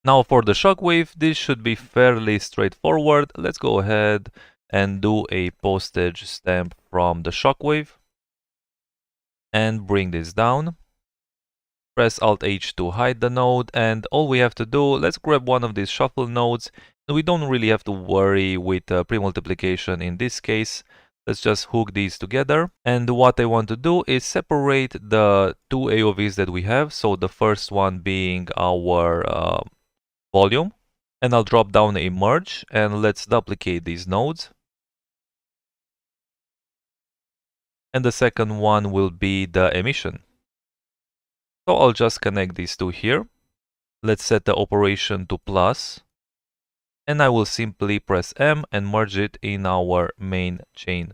Now for the shockwave, this should be fairly straightforward. Let's go ahead and do a postage stamp from the shockwave and bring this down. Press Alt H to hide the node, and all we have to do, let's grab one of these shuffle nodes. We don't really have to worry with pre-multiplication in this case. Let's just hook these together. And what I want to do is separate the two AOVs that we have. So the first one being our volume. And I'll drop down a merge, and let's duplicate these nodes. And the second one will be the emission. So I'll just connect these two here. Let's set the operation to plus. And I will simply press M and merge it in our main chain.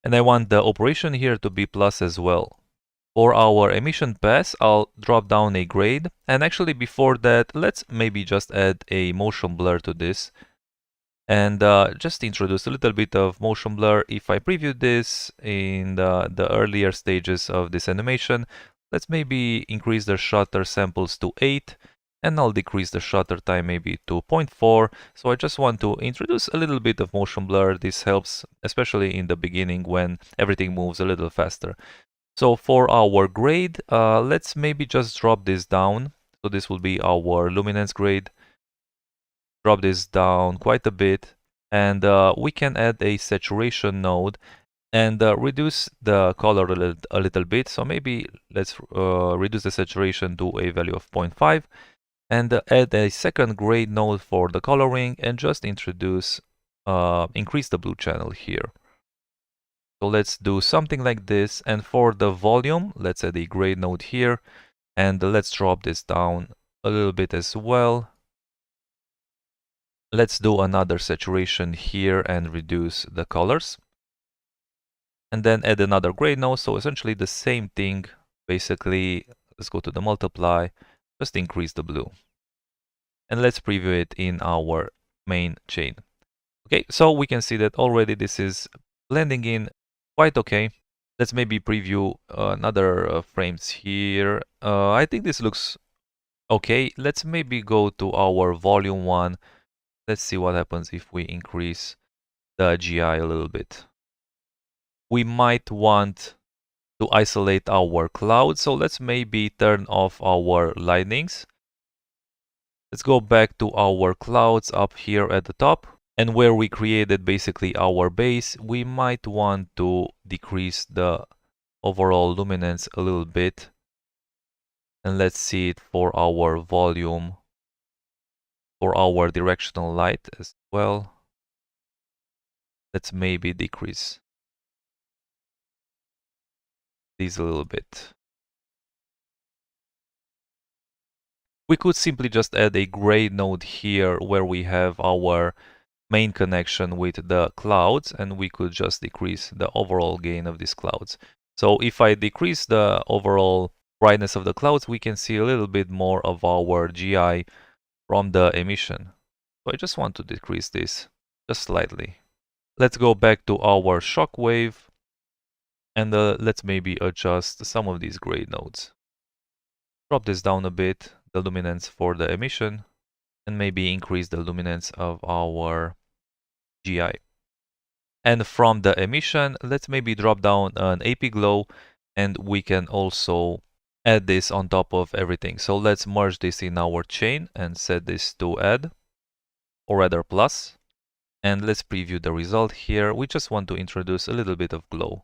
And I want the operation here to be plus as well. For our emission pass, I'll drop down a grade. And actually before that, let's maybe just add a motion blur to this. And just introduce a little bit of motion blur. If I preview this in the earlier stages of this animation, let's maybe increase the shutter samples to 8. And I'll decrease the shutter time maybe to 0.4. So I just want to introduce a little bit of motion blur. This helps, especially in the beginning when everything moves a little faster. So for our grade, let's maybe just drop this down. So this will be our luminance grade. Drop this down quite a bit. And we can add a saturation node and reduce the color a little bit. So maybe let's reduce the saturation to a value of 0.5. And add a second grade node for the coloring and just introduce, increase the blue channel here. So let's do something like this. And for the volume, let's add a grade node here. And let's drop this down a little bit as well. Let's do another saturation here and reduce the colors. And then add another grade node. So essentially the same thing. Basically, let's go to the multiply. Just increase the blue. And let's preview it in our main chain. Okay, so we can see that already this is blending in quite okay. Let's maybe preview another frames here. I think this looks okay. Let's maybe go to our volume one. Let's see what happens if we increase the GI a little bit. We might want to isolate our cloud. So let's maybe turn off our lightnings. Let's go back to our clouds up here at the top. And where we created basically our base, we might want to decrease the overall luminance a little bit. And let's see it for our volume, for our directional light as well. Let's maybe decrease these a little bit. We could simply just add a gray node here where we have our main connection with the clouds, and we could just decrease the overall gain of these clouds. So if I decrease the overall brightness of the clouds, we can see a little bit more of our GI from the emission. So I just want to decrease this just slightly. Let's go back to our shockwave and let's maybe adjust some of these gray nodes. Drop this down a bit, the luminance for the emission, and maybe increase the luminance of our GI. And from the emission, let's maybe drop down an AP glow, and we can also add this on top of everything. So let's merge this in our chain and set this to add, or rather plus. And let's preview the result here. We just want to introduce a little bit of glow.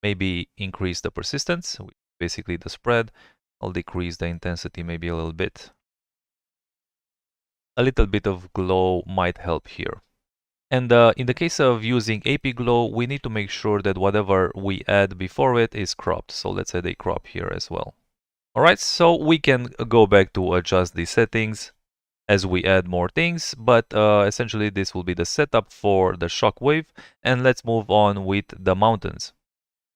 Maybe increase the persistence, basically the spread. I'll decrease the intensity maybe a little bit. A little bit of glow might help here. And in the case of using AP Glow, we need to make sure that whatever we add before it is cropped. So let's add a crop here as well. Alright, so we can go back to adjust the settings as we add more things, but essentially this will be the setup for the shockwave. And let's move on with the mountains.